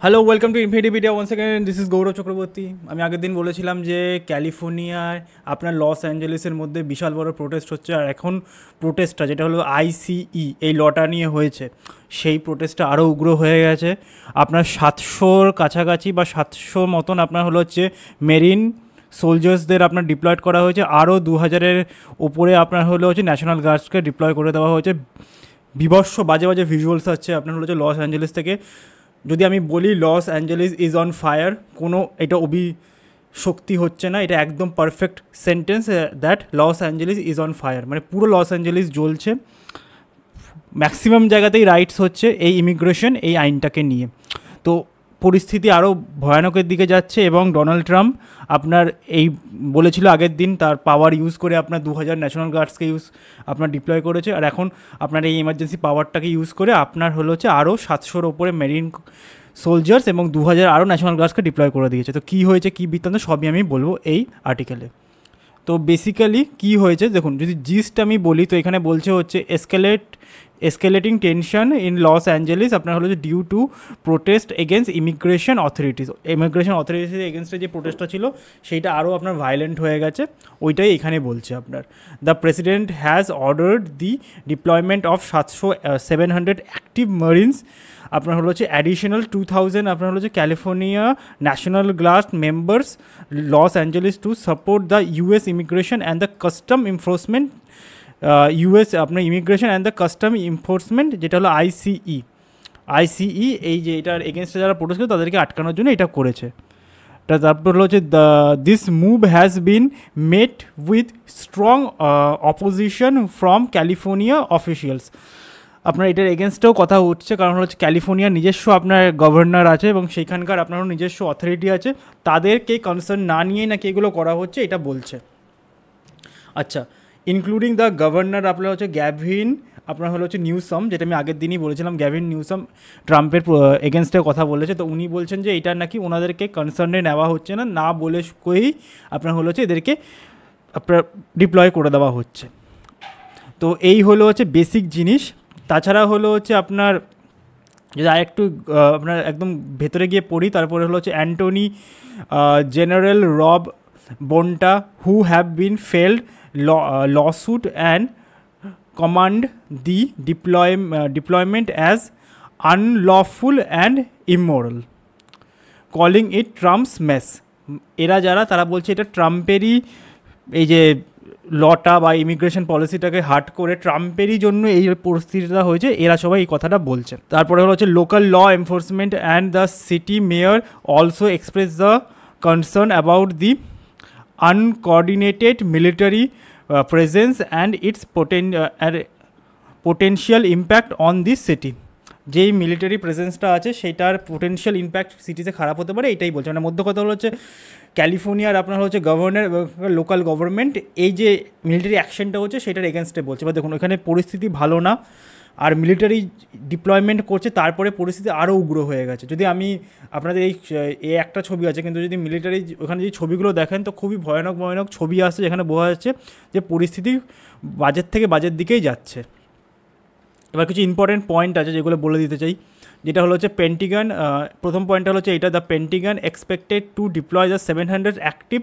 Hello, welcome to ইনফিনিটিভিডিয়া। One second, this is Gaurav Chakraborty. আমি আগের দিন বলেছিলাম যে ক্যালিফোর্নিয়ায় আপনার লস অ্যাঞ্জেলেসের মধ্যে বিশাল বড় প্রোটেস্ট হচ্ছে, আর এখন প্রোটেস্টটা যেটা হলো আইসিই এই লটা নিয়ে হয়েছে, সেই প্রোটেস্টটা আরও উগ্র হয়ে গেছে। আপনার 700-র কাছাকাছি বা 700 মতন আপনার হলো হচ্ছে মেরিন সোলজার্সদের আপনার ডিপ্লয়েড করা হয়েছে। আরও 2000-এর ওপরে আপনার হলো হচ্ছে ন্যাশনাল গার্ডসকে ডিপ্লয় করে দেওয়া হয়েছে। বিভৎস বাজে বাজে ভিজুয়ালস আছে আপনার হলো হচ্ছে লস অ্যাঞ্জেলেস থেকে। যদি আমি বলি Los Angeles is on fire, কোনো এটা অভিশক্তি হচ্ছে না, এটা একদম perfect sentence that Los Angeles is on fire, মানে পুরো লস অ্যাঞ্জেলিস জ্বলছে। ম্যাক্সিমাম জায়গাতেই রাইটস হচ্ছে এই ইমিগ্রেশন এই আইনটাকে নিয়ে। তো পরিস্থিতি আরও ভয়ানকের দিকে যাচ্ছে এবং ডোনাল্ড ট্রাম্প আপনার এই বলেছিল আগের দিন তার পাওয়ার ইউজ করে আপনার 2000 ন্যাশনাল গার্ডসকে আপনার ডিপ্লয় করেছে, আর এখন আপনার এই এমার্জেন্সি পাওয়ারটাকে ইউজ করে আপনার হলো হচ্ছে আরও 700-র ওপরে মেরিন সোলজার্স এবং 2000 আরও ন্যাশনাল গার্ডসকে ডিপ্লয় করে দিয়েছে। তো কী হয়েছে, কী বৃত্তান্ত, সবই আমি বলবো এই আর্টিকেলে। তো বেসিক্যালি কী হয়েছে দেখুন, যদি জিস্ট আমি বলি তো এখানে বলছে হচ্ছে escalating tension in Los Angeles আপনার হলো যে due to protest against immigration authorities এগেনস্টে যে প্রোটেস্টটা ছিল সেইটা আরও আপনার ভায়োলেন্ট হয়ে গেছে, ওইটাই এখানে বলছে আপনার। The president has ordered the deployment of 700 active marines আপনার হলো হচ্ছে অ্যাডিশনাল 2000 আপনার হলো হচ্ছে California national guard members Los Angeles to support the US immigration and the custom enforcement US আপনার immigration and the custom enforcement, যেটা হলো আইসিই এই যে এটার এগেনস্টে যারা প্রোটেস্ট করে তাদেরকে আটকানোর জন্য এটা করেছে। তারপর হলো হচ্ছে this move has been mate with strong opposition from California officials. আপনার এটার এগেনস্টেও কথা উঠছে, কারণ হচ্ছে ক্যালিফোর্নিয়ার নিজস্ব আপনার গভর্নর আছে এবং সেইখানকার আপনারও নিজস্ব অথরিটি আছে, তাদেরকে কনসার্ন না নিয়েই নাকি এগুলো করা হচ্ছে এটা বলছে। আচ্ছা, ইনক্লুডিং দ্য গভর্নর আপনার হচ্ছে গ্যাভিন আপনার হলো হচ্ছে নিউসাম, যেটা আমি আগের দিনই বলেছিলাম, গ্যাভিন নিউসাম ট্রাম্পের এগেনস্টে কথা বলেছে। তো উনি বলছেন যে এটা নাকি ওনাদেরকে কনসার্নে নেওয়া হচ্ছে না বলে কই আপনার হলো হচ্ছে এদেরকে আপনার ডিপ্লয় করে দেওয়া হচ্ছে। তো এই হলো হচ্ছে বেসিক জিনিস। তাছাড়া হলো হচ্ছে আপনার যদি আরেকটু আপনার একদম ভেতরে গিয়ে পড়ি, তারপরে হলো হচ্ছে অ্যান্টনি general Rob Bonta who have been filed lawsuit and command the deployment as unlawful and immoral, calling it Trump's mess. এরা যারা তারা বলছে এটা ট্রাম্পেরই এই যে লটা বা ইমিগ্রেশন পলিসিটাকে হার্ট করে ট্রাম্পেরই জন্য এই পরিস্থিতিটা হয়েছে, এরা সবাই এই কথাটা বলছে। তারপরে হলো হচ্ছে local law enforcement and the city mayor also express the concern about the uncoordinated military presence and its potential impact on this city. যেই মিলিটারি প্রেজেন্সটা আছে সেইটার পোটেনশিয়াল ইম্প্যাক্ট সিটিতে খারাপ হতে পারে, এটাই বলছে। মানে মধ্য কথা হলো হচ্ছে ক্যালিফোর্নিয়ার আপনার হচ্ছে গভর্নর লোকাল গভর্নমেন্ট এই যে মিলিটারি অ্যাকশনটা হচ্ছে সেটার এগেনস্টে বলছে। বা দেখুন ওখানে পরিস্থিতি ভালো না, আর মিলিটারি ডিপ্লয়মেন্ট করছে, তারপরে পরিস্থিতি আরও উগ্র হয়ে গেছে। যদি আমি আপনাদের এই একটা ছবি আছে, কিন্তু যদি মিলিটারি ওখানে যে ছবিগুলো দেখেন তো খুবই ভয়ানক ছবি আসছে, যেখানে বোঝা যাচ্ছে যে পরিস্থিতি বাজের থেকে বাজের দিকেই যাচ্ছে। এবার কিছু ইম্পর্টেন্ট পয়েন্ট আছে যেগুলো বলে দিতে চাই, যেটা হলো হচ্ছে পেন্টিগান। প্রথম পয়েন্টটা হচ্ছে এটা, the Pentagon expected to deploy the 700 active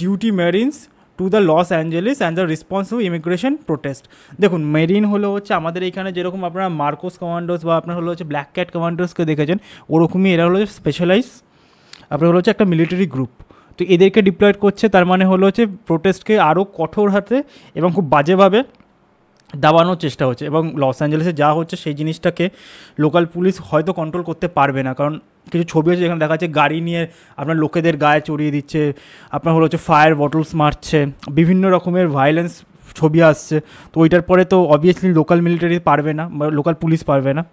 duty marines to the Los Angeles and the response to immigration protest. দেখুন মেরিন হলো হচ্ছে আমাদের এখানে যেরকম আপনারা মার্কোস কমান্ডোস বা আপনার হলো হচ্ছে ব্ল্যাক ক্যাট কমান্ডোসকে দেখেছেন, ওরকমই এরা হলো স্পেশালাইজ আপনার হলো হচ্ছে একটা মিলিটারি গ্রুপ। তো এদেরকে ডিপ্লয়েড করছে, তার মানে হলো হচ্ছে প্রোটেস্টকে আরও কঠোর হাতে এবং খুব বাজেভাবে দাবানোর চেষ্টা হচ্ছে। এবং লস অ্যাঞ্জেলেসে যা হচ্ছে সেই জিনিসটাকে লোকাল পুলিশ হয়তো কন্ট্রোল করতে পারবে না, কারণ কিছু ছবি আছে যেখানে দেখা যাচ্ছে গাড়ি নিয়ে আপনার লোকেদের গায়ে চড়িয়ে দিচ্ছে, আপনার হলো হচ্ছে ফায়ার বটলস মারছে, বিভিন্ন রকমের ভায়োলেন্স ছবি আসছে। তো ওইটার পরে তো অবভিয়াসলি লোকাল মিলিটারি পারবে না বা লোকাল পুলিশ পারবে না।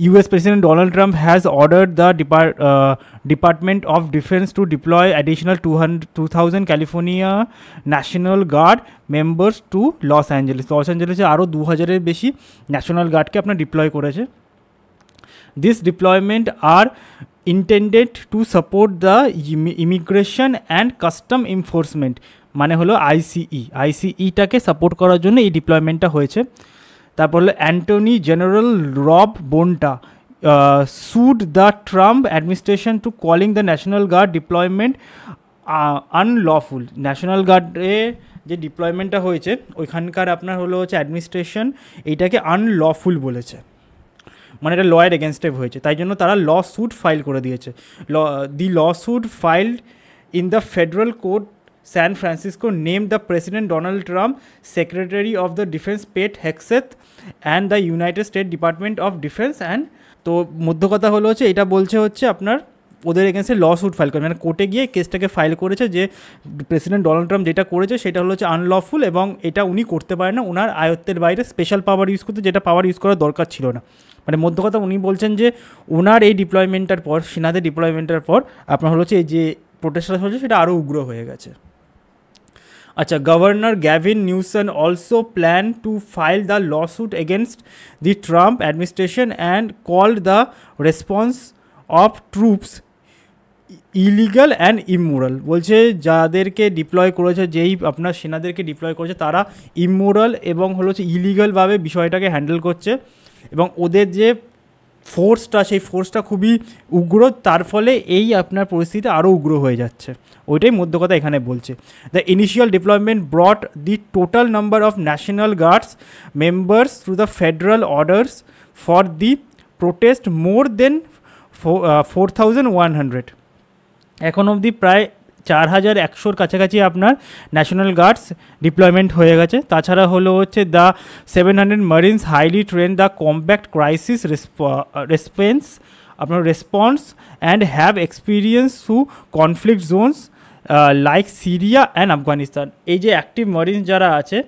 US President Donald Trump has ordered the Department of Defense to deploy additional 2000 California National Guard members to Los Angeles. Los অ্যাঞ্জেলেসে আরও 2000-এর বেশি ন্যাশনাল গার্ডকে আপনার ডিপ্লয় করেছে। This deployment are intended to support the immigration and custom enforcement, মানে হলো আইসিইটাকে support করার জন্য এই ডিপ্লয়মেন্টটা হয়েছে। তারপর হলো Antony general Rob বোন্টা sued the Trump administration to calling the National Guard deployment unlawful. National গার্ডে যে ডিপ্লয়মেন্টটা হয়েছে ওইখানকার আপনার হলো হচ্ছে অ্যাডমিনিস্ট্রেশন এইটাকে আনলফুল বলেছে, মানে এটা লয়ের এগেনস্টে হয়েছে, তাই জন্য তারা ল স্যুট ফাইল করে দিয়েছে। The lawsuit filed in the federal court San Francisco named the President Donald Trump Secretary of the Defense Pete Hegseth and the United States Department of Defense and তো মধ্য কথা হলো হচ্ছে এটা বলছে হচ্ছে আপনার ওদের এগেন্সে ল স্যুট ফাইল করে, মানে কোর্টে গিয়ে কেসটাকে ফাইল করেছে যে প্রেসিডেন্ট ডোনাল্ড ট্রাম্প যেটা করেছে সেটা হলো হচ্ছে আনলফুল এবং এটা উনি করতে পারেন না, ওনার আয়ত্তের বাইরে স্পেশাল পাওয়ার ইউজ করতে, যেটা পাওয়ার ইউজ করার দরকার ছিল না। মানে মধ্য কথা উনি বলছেন যে ওনার এই ডিপ্লয়মেন্টের পর, সেনাদের ডিপ্লয়মেন্টের পর আপনার হলো হচ্ছে এই যে প্রোটেস্টটা হচ্ছে সেটা আরও উগ্র হয়ে গেছে। আচ্ছা, governor Gavin Newsom also plan to file the lawsuit against the Trump administration and called the response of troops illegal and immoral. বলছে যাদেরকে ডিপ্লয় করেছে, যেই আপনার সেনাদেরকে ডিপ্লয় করেছে তারা ইমোরাল এবং হলো হচ্ছে ইলিগালভাবে বিষয়টাকে হ্যান্ডেল করছে এবং ওদের যে ফোর্সটা সেই ফোর্সটা খুবই উগ্র, তার ফলে এই আপনার পরিস্থিতি আরও উগ্র হয়ে যাচ্ছে, ওইটাই মধ্য কথা এখানে বলছে। The initial deployment brought the total number of national guards members through the federal orders for the protest more than 4,100। এখন অবধি প্রায় 4,100 কাছাকাছি আপনার ন্যাশনাল গার্ডস ডিপ্লয়মেন্ট হয়ে গেছে। তাছাড়া হলো হচ্ছে the 700 marines highly train the compact crisis response and have experience through conflict zones like Syria and Afghanistan. এই যে অ্যাক্টিভ মারিনস যারা আছে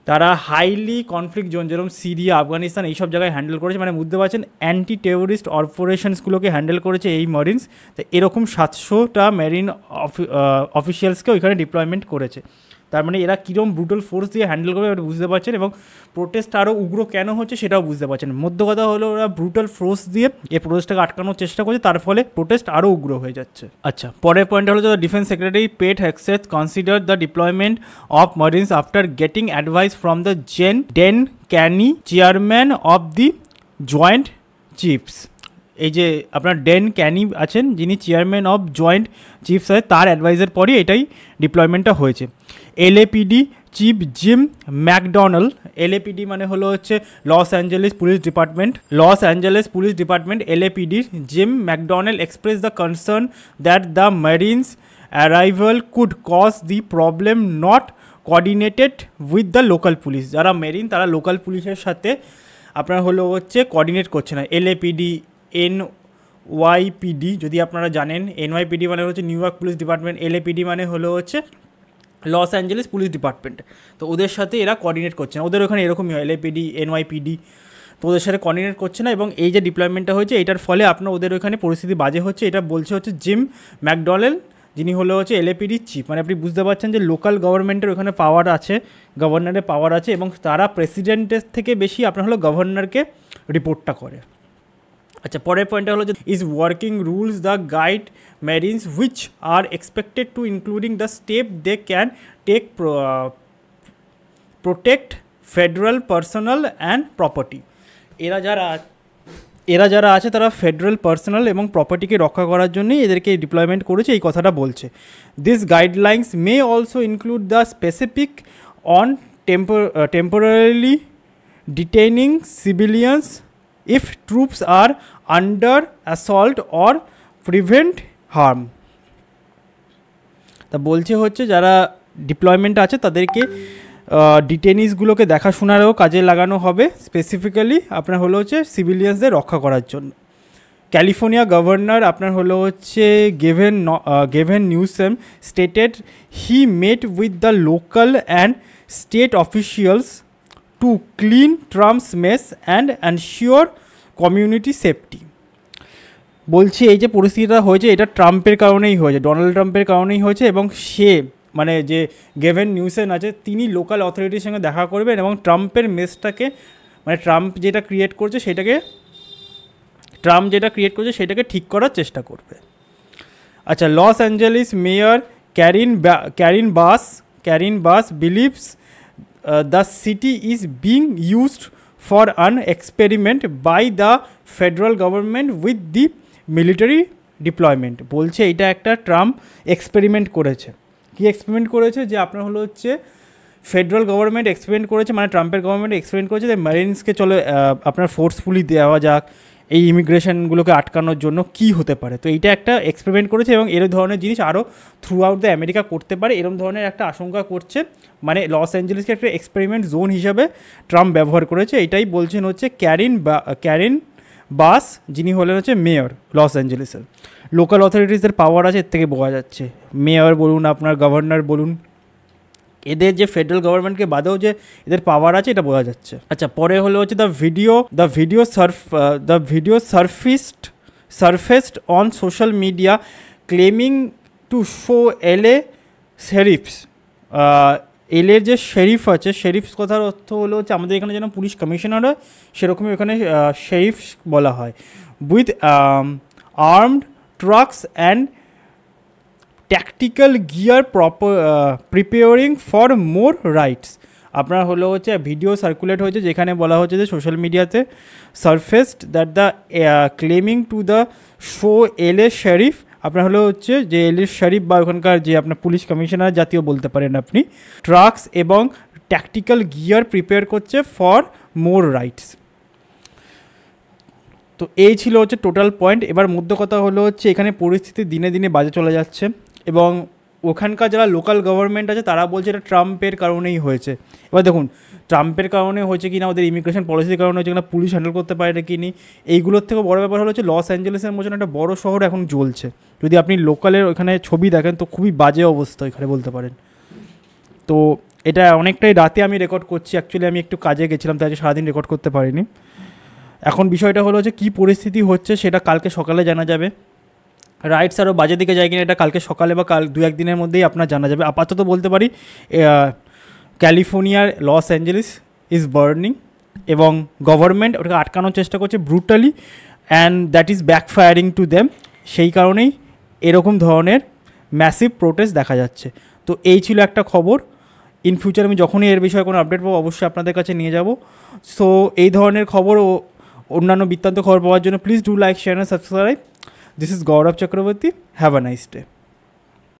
তারা হাইলি কনফ্লিক্ট জোন যেরকম সিরিয়া, আফগানিস্তান এইসব জায়গায় হ্যান্ডেল করেছে, মানে বুঝতে পারছেন অ্যান্টি টেরোরিস্ট অপারেশনসগুলোকে হ্যান্ডেল করেছে এই মারিনস। তো এরকম 700টা মেরিন অফিসিয়ালসকে ওইখানে ডিপ্লয়মেন্ট করেছে। তার মানে এরা কীরকম ব্রুটাল ফোর্স দিয়ে হ্যান্ডেল করবে এটা বুঝতে পারছেন, এবং প্রোটেস্ট আরও উগ্র কেন হচ্ছে সেটাও বুঝতে পারছেন। মধ্য কথা হলো ওরা ব্রুটাল ফোর্স দিয়ে এই প্রোটেস্টটাকে আটকানোর চেষ্টা করছে, তার ফলে প্রোটেস্ট আরও উগ্র হয়ে যাচ্ছে। আচ্ছা, পরের পয়েন্টটা হলো the defence secretary Pete Hegseth consider the deployment of marines after getting advice from the Dan Caine chairman of the joint chiefs. এই যে আপনার ডেন ক্যানি আছেন যিনি চেয়ারম্যান অফ জয়েন্ট চিফস আছে, তার অ্যাডভাইসের পরই এটাই ডিপ্লয়মেন্টটা হয়েছে। LAPD chief Jim McDonald, LAPD মানে হলো হচ্ছে লস অ্যাঞ্জেলেস পুলিশ ডিপার্টমেন্ট, এলএপিডির Jim McDonald express the concern that the marines arrival could cause the problem not coordinated with the local police. যারা মেরিন তারা লোকাল পুলিশের সাথে আপনার হলো হচ্ছে কোঅর্ডিনেট করছে না। এলএপিডি, এনওয়াইপিডি যদি আপনারা জানেন, এনওয়াইপিডি মানে হচ্ছে new York police department, LAPD মানে হলো হচ্ছে লস অ্যাঞ্জেলেস পুলিশ ডিপার্টমেন্ট। তো ওদের সাথে এরা কোঅর্ডিনেট করছে না, ওদের ওখানে এরকমই হয় এলএপিডি, এনওয়াইপিডি, তো ওদের সাথে কোঅর্ডিনেট করছে না, এবং এই যে ডিপ্লয়মেন্টটা হয়েছে এটার ফলে আপনার ওদের ওখানে পরিস্থিতি বাজে হচ্ছে, এটা বলছে হচ্ছে জিম ম্যাকডোনাল্ড যিনি হলো হচ্ছে এলএপিডির চিফ। মানে আপনি বুঝতে পারছেন যে লোকাল গভর্নমেন্টের ওখানে পাওয়ার আছে, গভর্নরের পাওয়ার আছে, এবং তারা প্রেসিডেন্টের থেকে বেশি আপনার হলো গভর্নরকে রিপোর্টটা করে। আচ্ছা, পরের পয়েন্টটা হলো যে is working rules the guide marines which are expected to including the step they can take protect federal personal and property. এরা যারা আছে তারা ফেডারাল পার্সোনাল এবং প্রপার্টিকে রক্ষা করার জন্যই এদেরকে ডিপ্লয়মেন্ট করেছে, এই কথাটা বলছে। This guidelines may also include the specific on temporarily detaining civilians if troops are under assault or prevent harm। তা বলছে হচ্ছে যারা ডিপ্লয়মেন্ট আছে তাদেরকে ডিটেনিসগুলোকে দেখাশোনারও কাজে লাগানো হবে, স্পেসিফিক্যালি আপনার হলো হচ্ছে সিভিলিয়ানসদের রক্ষা করার জন্য। ক্যালিফোর্নিয়া গভর্নর আপনার হলো হচ্ছে Gavin Newsom stated he met with the local and state officials to clean Trump's mess and ensure community safety. বলছে এই যে পরিস্থিতিটা হয়েছে এটা ট্রাম্পের কারণেই হয়েছে, ডোনাল্ড ট্রাম্পের কারণেই হয়েছে, এবং সে মানে যে গেভেন নিউসেন আছে তিনি লোকাল অথরিটির সঙ্গে দেখা করবেন এবং ট্রাম্পের মেসটাকে মানে ট্রাম্প যেটা ক্রিয়েট করছে সেটাকে ঠিক করার চেষ্টা করবে। আচ্ছা, Los Angeles mayor Karen Bass believes the city is being used for an experiment by the federal government with the military deployment. বলছে এটা একটা ট্রাম্প এক্সপেরিমেন্ট করেছে। কি এক্সপেরিমেন্ট করেছে? যে আপনার হলো হচ্ছে ফেডারেল গভর্নমেন্ট এক্সপেরিমেন্ট করেছে, মানে ট্রাম্পের গভর্নমেন্ট এক্সপেরিমেন্ট করেছে যে মেরিনসকে চলে আপনার ফোর্সফুলি দেওয়া যাক এই ইমিগ্রেশনগুলোকে আটকানোর জন্য, কি হতে পারে। তো এইটা একটা এক্সপেরিমেন্ট করেছে এবং এরকম ধরনের জিনিস আরও থ্রু আউট দ্য আমেরিকা করতে পারে, এরকম ধরনের একটা আশঙ্কা করছে। মানে লস অ্যাঞ্জেলেসকে একটা এক্সপেরিমেন্ট জোন হিসাবে ট্রাম্প ব্যবহার করেছে, এটাই বলছেন হচ্ছে ক্যারিন বাস, যিনি হলেন হচ্ছে মেয়র লস অ্যাঞ্জেলেসের। লোকাল অথরিটিসদের পাওয়ার আছে এর থেকে বোঝা যাচ্ছে, মেয়র বলুন, আপনার গভর্নর বলুন, এদের যে ফেডারেল গভর্নমেন্টকে বাদেও যে এদের পাওয়ার আছে এটা বোঝা যাচ্ছে। আচ্ছা, পরে হলো হচ্ছে the video surfaced on social media claiming to show LA sheriffs. এলের যে শেরিফ আছে, শেরিফস কথার অর্থ হলো হচ্ছে আমাদের এখানে যেন পুলিশ কমিশনার হয় সেরকমই এখানে শেরিফস বলা হয়। With armed trucks and tactical gear preparing for more rights. আপনার হলো হচ্ছে ভিডিও সার্কুলেট হয়েছে যেখানে বলা হচ্ছে যে সোশ্যাল মিডিয়াতে surfaced that the claiming to the show LA sheriff, আপনার হলো হচ্ছে যে এলএ শেরিফ বা ওখানকার যে আপনার পুলিশ কমিশনার জাতীয় বলতে পারেন আপনি, ট্রাকস এবং ট্যাকটিক্যাল গিয়ার প্রিপেয়ার করছে ফর মোর রাইটস। তো এই ছিল হচ্ছে টোটাল পয়েন্ট। এবার মধ্য কথা হলো হচ্ছে এখানে পরিস্থিতি দিনে দিনে বাজে চলে যাচ্ছে এবং ওখানকার যারা লোকাল গভর্নমেন্ট আছে তারা বলছে এটা ট্রাম্পের কারণেই হয়েছে। এবার দেখুন ট্রাম্পের কারণে হয়েছে কি না, ওদের ইমিগ্রেশন পলিসির কারণে হয়েছে কিনা, পুলিশ হ্যান্ডেল করতে পারে না কি নি, এইগুলোর থেকে বড় ব্যাপার হলো হচ্ছে লস অ্যাঞ্জেলেসের মতন একটা বড় শহর এখন জ্বলছে। যদি আপনি লোকালের ওখানে ছবি দেখেন তো খুবই বাজে অবস্থা এখানে বলতে পারেন। তো এটা অনেকটাই রাতে আমি রেকর্ড করছি, অ্যাকচুয়ালি আমি একটু কাজে গেছিলাম তাই সারাদিন রেকর্ড করতে পারিনি। এখন বিষয়টা হলো যে কী পরিস্থিতি হচ্ছে সেটা কালকে সকালে জানা যাবে। রাইটস আরও বাজে দিকে যায় কিনা এটা কালকে সকালে বা কাল 2-1 দিনের মধ্যেই আপনার জানা যাবে। আপাতত বলতে পারি ক্যালিফোর্নিয়ার লস অ্যাঞ্জেলিস ইজ বার্নিং এবং গভর্নমেন্ট ওটাকে আটকানোর চেষ্টা করছে brutally, and that is backfiring to them. সেই কারণেই এরকম ধরনের ম্যাসিভ প্রোটেস্ট দেখা যাচ্ছে। তো এই ছিল একটা খবর। ইন ফিউচার আমি যখনই এর বিষয়ে কোনো আপডেট পাবো অবশ্যই আপনাদের কাছে নিয়ে যাব। সো এই ধরনের খবর ও অন্যান্য বৃত্তান্ত খবর পাওয়ার জন্য please do like, share and subscribe. This is Gaurav Chakravarti. Have a nice day.